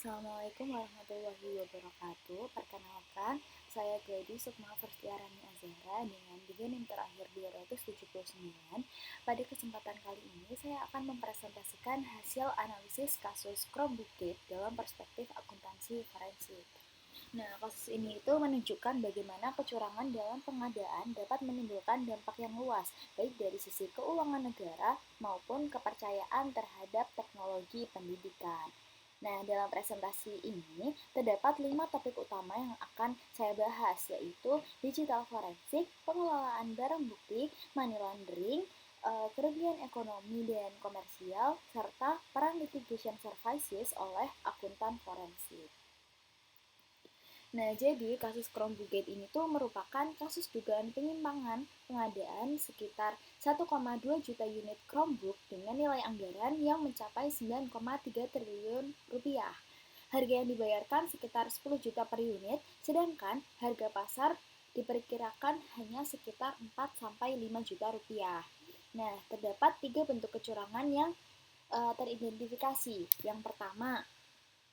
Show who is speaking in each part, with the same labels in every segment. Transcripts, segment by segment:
Speaker 1: Assalamualaikum warahmatullahi wabarakatuh. Perkenalkan, saya Glady Sukma Firstiarani Azahra dengan NIM terakhir 279. Pada kesempatan kali ini, saya akan mempresentasikan hasil analisis kasus Chromebook Gate dalam perspektif akuntansi forensik. Nah, kasus ini itu menunjukkan bagaimana kecurangan dalam pengadaan dapat menimbulkan dampak yang luas, baik dari sisi keuangan negara maupun kepercayaan terhadap teknologi pendidikan. Nah, dalam presentasi ini terdapat 5 topik utama yang akan saya bahas, yaitu digital forensik, pengelolaan barang bukti, money laundering, kerugian ekonomi dan komersial, serta peran litigation services oleh akuntan forensik. Nah, jadi kasus Chromebook Gate ini tuh merupakan kasus dugaan penyimpangan pengadaan sekitar 1,2 juta unit Chromebook dengan nilai anggaran yang mencapai 9,3 triliun rupiah. Harga yang dibayarkan sekitar 10 juta per unit, sedangkan harga pasar diperkirakan hanya sekitar 4-5 juta rupiah. Nah, terdapat 3 bentuk kecurangan yang teridentifikasi. Yang pertama,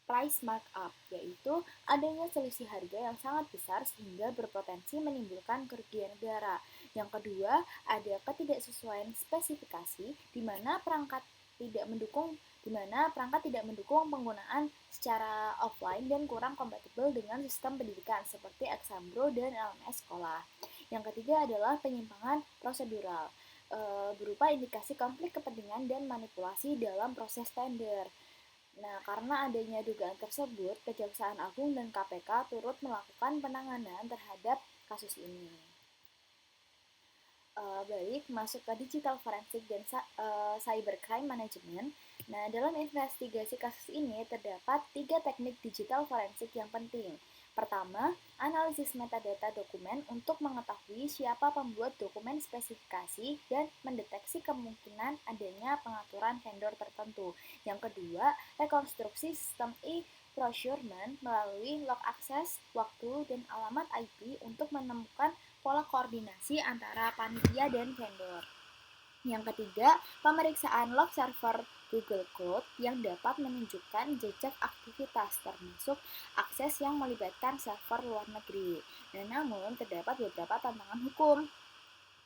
Speaker 1: price markup, yaitu adanya selisih harga yang sangat besar sehingga berpotensi menimbulkan kerugian negara. Yang kedua, ada ketidaksesuaian spesifikasi di mana perangkat tidak mendukung penggunaan secara offline dan kurang kompatibel dengan sistem pendidikan seperti Exambro dan LMS sekolah. Yang ketiga adalah penyimpangan prosedural, berupa indikasi konflik kepentingan dan manipulasi dalam proses tender. Nah, karena adanya dugaan tersebut, Kejaksaan Agung dan KPK turut melakukan penanganan terhadap kasus ini. Baik, masuk ke digital forensik dan cybercrime management. Nah, dalam investigasi kasus ini terdapat 3 teknik digital forensik yang penting. Pertama, analisis metadata dokumen untuk mengetahui siapa pembuat dokumen spesifikasi dan mendeteksi kemungkinan adanya pengaturan vendor tertentu. Yang kedua, rekonstruksi sistem e-procurement melalui log akses, waktu, dan alamat IP untuk menemukan pola koordinasi antara panitia dan vendor. Yang ketiga, pemeriksaan log server Google Cloud yang dapat menunjukkan jejak aktivitas termasuk akses yang melibatkan server luar negeri. Dan namun terdapat beberapa tantangan hukum.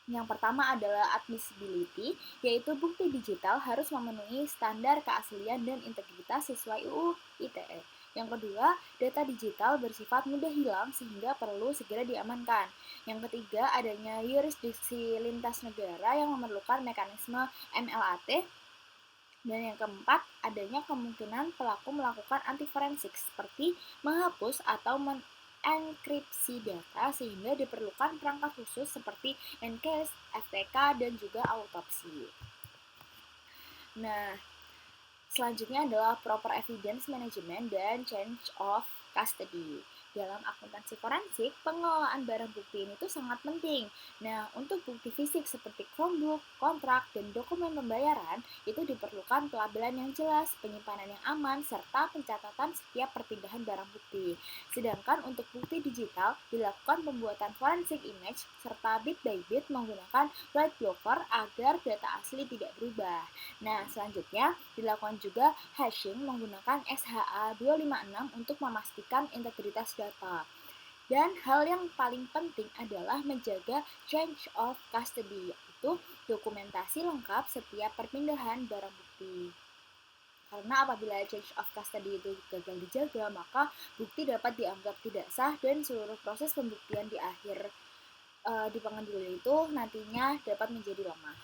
Speaker 1: Yang pertama adalah admissibility, yaitu bukti digital harus memenuhi standar keaslian dan integritas sesuai UU ITE. Yang kedua, data digital bersifat mudah hilang sehingga perlu segera diamankan. Yang ketiga, adanya yurisdiksi lintas negara yang memerlukan mekanisme MLAT. Dan yang keempat, adanya kemungkinan pelaku melakukan anti forensik seperti menghapus atau enkripsi data sehingga diperlukan perangkat khusus seperti ENCASE, FTK, dan juga autopsi. Nah, selanjutnya adalah proper evidence management dan change of custody. Dalam akuntansi forensik, pengelolaan barang bukti ini tuh sangat penting. Nah, untuk bukti fisik seperti Chromebook, kontrak, dan dokumen pembayaran, itu diperlukan pelabelan yang jelas, penyimpanan yang aman, serta pencatatan setiap perpindahan barang bukti. Sedangkan untuk bukti digital, dilakukan pembuatan forensic image, serta bit by bit menggunakan write blocker agar data asli tidak berubah. Nah, selanjutnya dilakukan juga hashing menggunakan SHA-256 untuk memastikan integritas data. Dan hal yang paling penting adalah menjaga change of custody, yaitu dokumentasi lengkap setiap perpindahan barang bukti. Karena apabila change of custody itu gagal dijaga, maka bukti dapat dianggap tidak sah dan seluruh proses pembuktian di akhir di pengadilan itu nantinya dapat menjadi lemah.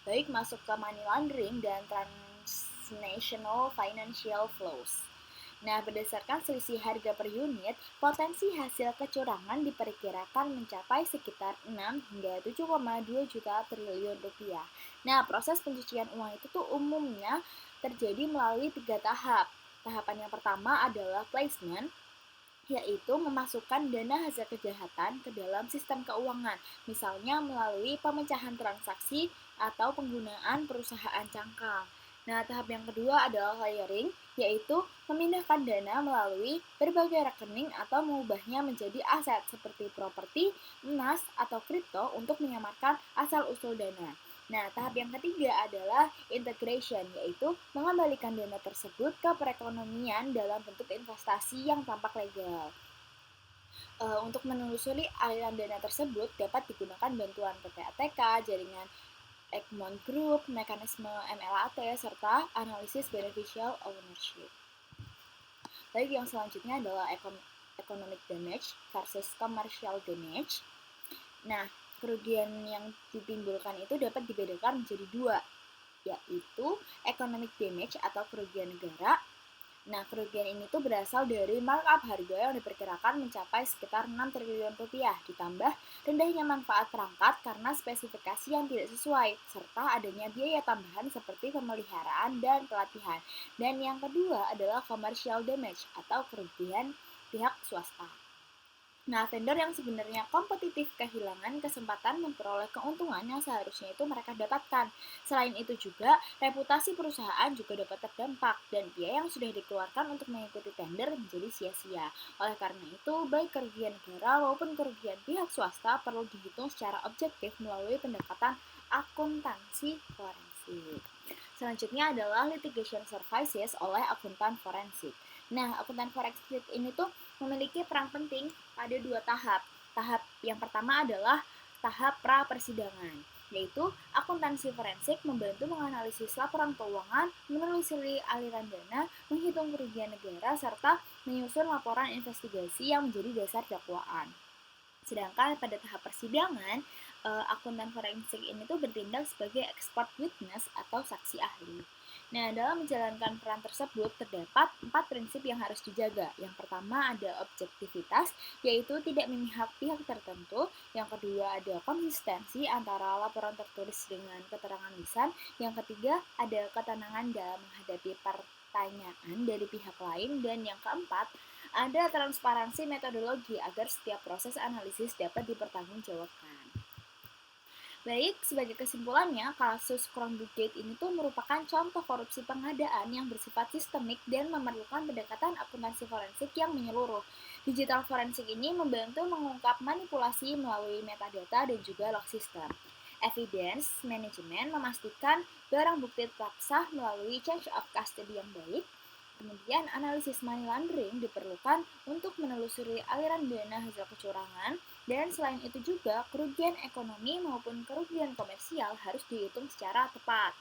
Speaker 1: Baik, masuk ke money laundering dan transnational financial flows. Nah, berdasarkan selisih harga per unit, potensi hasil kecurangan diperkirakan mencapai sekitar 6 hingga 7,2 juta triliun rupiah. Nah, proses pencucian uang itu tuh umumnya terjadi melalui 3 tahap. Tahapan yang pertama adalah placement, yaitu memasukkan dana hasil kejahatan ke dalam sistem keuangan, misalnya melalui pemecahan transaksi atau penggunaan perusahaan cangkang. Nah, tahap yang kedua adalah layering, yaitu memindahkan dana melalui berbagai rekening atau mengubahnya menjadi aset seperti properti, emas, atau kripto untuk menyamarkan asal-usul dana. Nah, tahap yang ketiga adalah integration, yaitu mengembalikan dana tersebut ke perekonomian dalam bentuk investasi yang tampak legal. Untuk menelusuri aliran dana tersebut dapat digunakan bantuan PPATK, jaringan Egmont Group, mekanisme MLAT, serta analisis beneficial ownership. Lalu yang selanjutnya adalah economic damage versus commercial damage. Nah, kerugian yang ditimbulkan itu dapat dibedakan menjadi dua, yaitu economic damage atau kerugian negara. Nah, kerugian ini tuh berasal dari markup harga yang diperkirakan mencapai sekitar 6 triliun rupiah, ditambah rendahnya manfaat perangkat karena spesifikasi yang tidak sesuai, serta adanya biaya tambahan seperti pemeliharaan dan pelatihan. Dan yang kedua adalah commercial damage atau kerugian pihak swasta. Nah, vendor yang sebenarnya kompetitif kehilangan kesempatan memperoleh keuntungan yang seharusnya itu mereka dapatkan. Selain itu juga, reputasi perusahaan juga dapat terdampak dan biaya yang sudah dikeluarkan untuk mengikuti tender menjadi sia-sia. Oleh karena itu, baik kerugian negara maupun kerugian pihak swasta perlu dihitung secara objektif melalui pendekatan akuntansi forensik. Selanjutnya adalah litigation services oleh akuntan forensik. Nah, akuntan forensik ini tuh memiliki peran penting pada dua tahap. Tahap yang pertama adalah tahap pra-persidangan, yaitu akuntansi forensik membantu menganalisis laporan keuangan, menelusuri aliran dana, menghitung kerugian negara, serta menyusun laporan investigasi yang menjadi dasar dakwaan. Sedangkan pada tahap persidangan, akuntan forensik ini tuh bertindak sebagai expert witness atau saksi ahli. Nah, dalam menjalankan peran tersebut terdapat 4 prinsip yang harus dijaga. Yang pertama ada objektivitas, yaitu tidak memihak pihak tertentu. Yang kedua ada konsistensi antara laporan tertulis dengan keterangan lisan. Yang ketiga ada ketenangan dalam menghadapi pertanyaan dari pihak lain. Dan yang keempat ada transparansi metodologi agar setiap proses analisis dapat dipertanggungjawabkan. Baik, sebagai kesimpulannya, kasus Chromebook-Gate ini tuh merupakan contoh korupsi pengadaan yang bersifat sistemik dan memerlukan pendekatan akuntansi forensik yang menyeluruh. Digital forensik ini membantu mengungkap manipulasi melalui metadata dan juga log system. Evidence management memastikan barang bukti tetap sah melalui change of custody yang baik. Kemudian analisis money laundering diperlukan untuk menelusuri aliran dana hasil kecurangan, dan selain itu juga kerugian ekonomi maupun kerugian komersial harus dihitung secara tepat.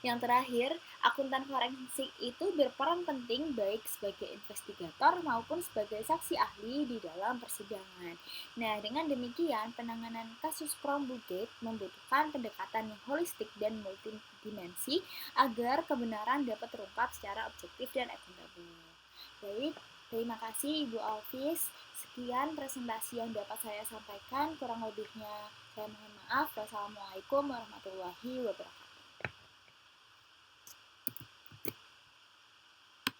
Speaker 1: Yang terakhir, akuntan forensik itu berperan penting baik sebagai investigator maupun sebagai saksi ahli di dalam persidangan. Nah, dengan demikian, penanganan kasus Chromebook-Gate membutuhkan pendekatan yang holistik dan multidimensi agar kebenaran dapat terungkap secara objektif dan akuntabel. Baik, terima kasih Ibu Alvis. Sekian presentasi yang dapat saya sampaikan. Kurang lebihnya saya mohon maaf. Wassalamualaikum warahmatullahi wabarakatuh.